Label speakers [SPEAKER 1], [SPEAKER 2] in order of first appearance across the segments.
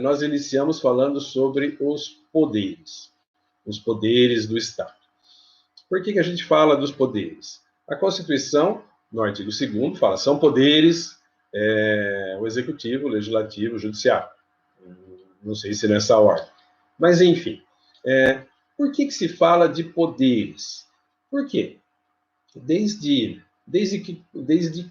[SPEAKER 1] nós iniciamos falando sobre os poderes do Estado. Por que a gente fala dos poderes? A Constituição, no artigo 2º, fala são poderes o Executivo, o Legislativo, o Judiciário. Não sei se nessa ordem. Mas, enfim, por que se fala de poderes? Por quê? Desde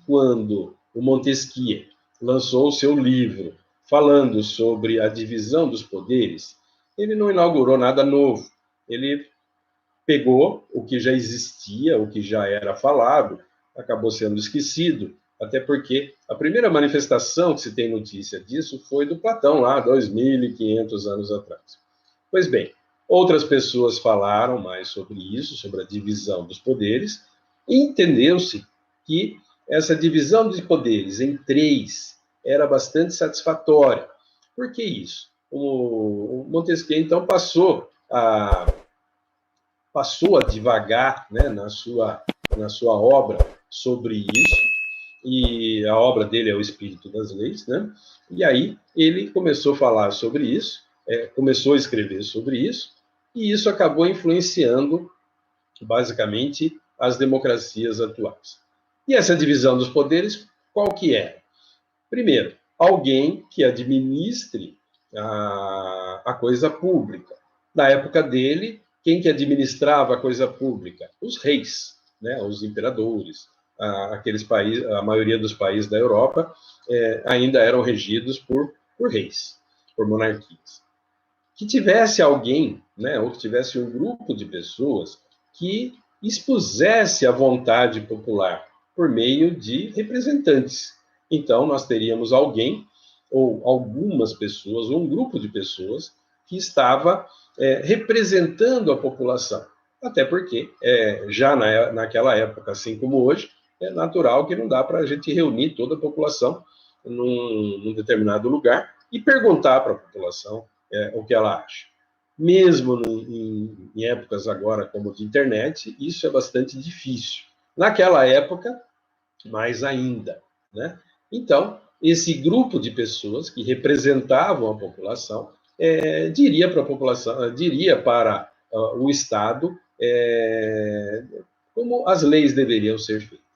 [SPEAKER 1] quando o Montesquieu lançou o seu livro falando sobre a divisão dos poderes, ele não inaugurou nada novo. Ele pegou o que já existia, o que já era falado, acabou sendo esquecido, até porque a primeira manifestação que se tem notícia disso foi do Platão, lá 2.500 anos atrás. Pois bem, outras pessoas falaram mais sobre isso, sobre a divisão dos poderes, e entendeu-se que essa divisão de poderes em 3 era bastante satisfatória. Por que isso? O Montesquieu, então, passou a divagar, né, na sua obra sobre isso, e a obra dele é O Espírito das Leis, né? E aí ele começou a falar sobre isso, começou a escrever sobre isso, e isso acabou influenciando, basicamente, as democracias atuais. E essa divisão dos poderes, qual que é? Primeiro, alguém que administre a coisa pública. Na época dele, quem que administrava a coisa pública? Os reis, né? Os imperadores. Aqueles países, a maioria dos países da Europa ainda eram regidos por reis, por monarquias. Que tivesse alguém, né, ou que tivesse um grupo de pessoas que expusesse a vontade popular por meio de representantes. Então, nós teríamos alguém, ou algumas pessoas, ou um grupo de pessoas, que estava representando a população. Até porque, já naquela época, assim como hoje, é natural que não dá para a gente reunir toda a população num determinado lugar e perguntar para a população o que ela acha. Mesmo em épocas agora como de internet, isso é bastante difícil. Naquela época, mais ainda, né? Então, esse grupo de pessoas que representavam a população diria para a população, diria para o Estado como as leis deveriam ser feitas.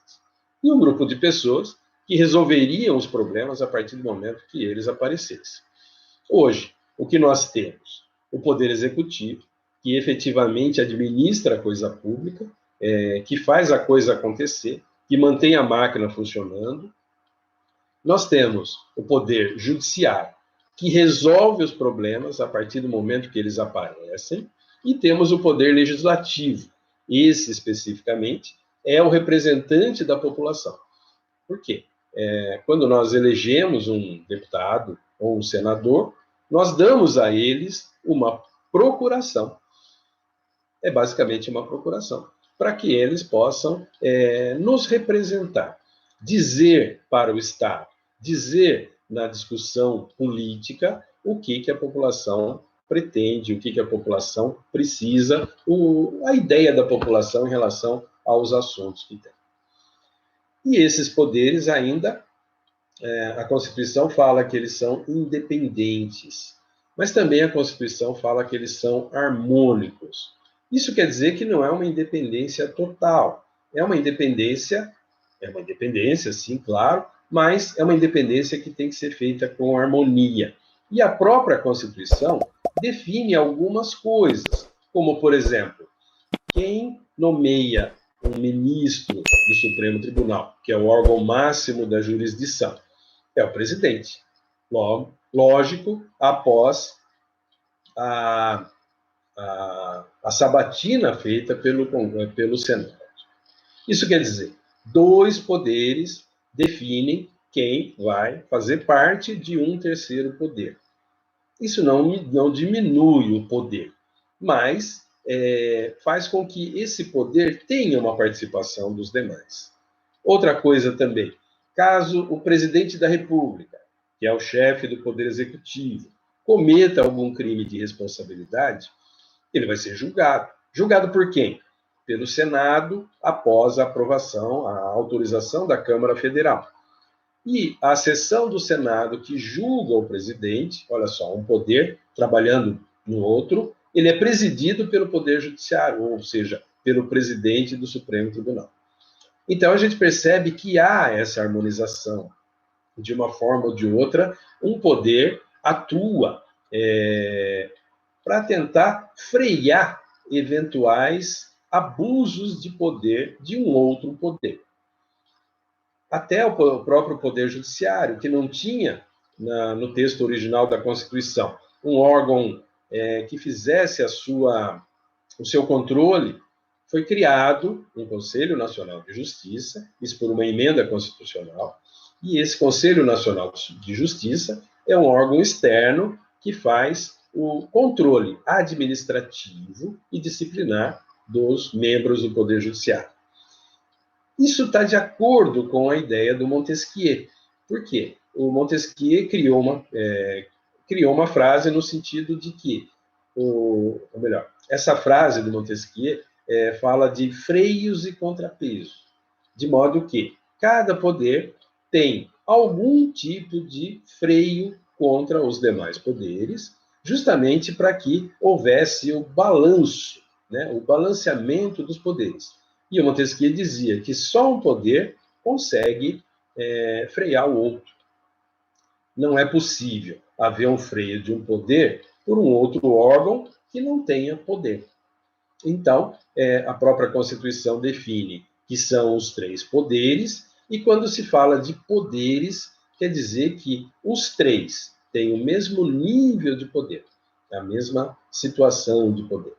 [SPEAKER 1] E um grupo de pessoas que resolveriam os problemas a partir do momento que eles aparecessem. Hoje, o que nós temos? O Poder Executivo, que efetivamente administra a coisa pública, que faz a coisa acontecer, que mantém a máquina funcionando. Nós temos o Poder Judiciário, que resolve os problemas a partir do momento que eles aparecem, e temos o Poder Legislativo. Esse, especificamente, é o representante da população. Por quê? Quando nós elegemos um deputado ou um senador, nós damos a eles uma procuração. É basicamente uma procuração, para que eles possam nos representar, dizer para o Estado, dizer na discussão política o que a população pretende, o que a população precisa, a ideia da população em relação aos assuntos que tem. E esses poderes ainda, a Constituição fala que eles são independentes, mas também a Constituição fala que eles são harmônicos. Isso quer dizer que não é uma independência total, é uma independência, sim, claro, mas é uma independência que tem que ser feita com harmonia. E a própria Constituição define algumas coisas, como, por exemplo, quem nomeia um ministro do Supremo Tribunal, que é o órgão máximo da jurisdição, é o presidente. Lógico, após a sabatina feita pelo Senado. Isso quer dizer, 2 poderes definem quem vai fazer parte de um terceiro poder. Isso não diminui o poder, mas faz com que esse poder tenha uma participação dos demais. Outra coisa também, caso o presidente da República, que é o chefe do Poder Executivo, cometa algum crime de responsabilidade, ele vai ser julgado. Julgado por quem? Pelo Senado, após a aprovação, a autorização da Câmara Federal. E a seção do Senado que julga o presidente, olha só, um poder trabalhando no outro, ele é presidido pelo Poder Judiciário, ou seja, pelo presidente do Supremo Tribunal. Então, a gente percebe que há essa harmonização. De uma forma ou de outra, um poder atua para tentar frear eventuais abusos de poder de um outro poder. Até o próprio Poder Judiciário, que não tinha, no texto original da Constituição, um órgão que fizesse o seu controle, foi criado um Conselho Nacional de Justiça, isso por uma emenda constitucional, e esse Conselho Nacional de Justiça é um órgão externo que faz o controle administrativo e disciplinar dos membros do Poder Judiciário. Isso está de acordo com a ideia do Montesquieu. Por quê? O Montesquieu criou uma frase no sentido de que, ou melhor, essa frase do Montesquieu fala de freios e contrapesos, de modo que cada poder tem algum tipo de freio contra os demais poderes, justamente para que houvesse o balanço, né, o balanceamento dos poderes. E o Montesquieu dizia que só um poder consegue frear o outro. Não é possível haver um freio de um poder por um outro órgão que não tenha poder. Então, a própria Constituição define que são os três poderes, e quando se fala de poderes, quer dizer que os três têm o mesmo nível de poder, a mesma situação de poder.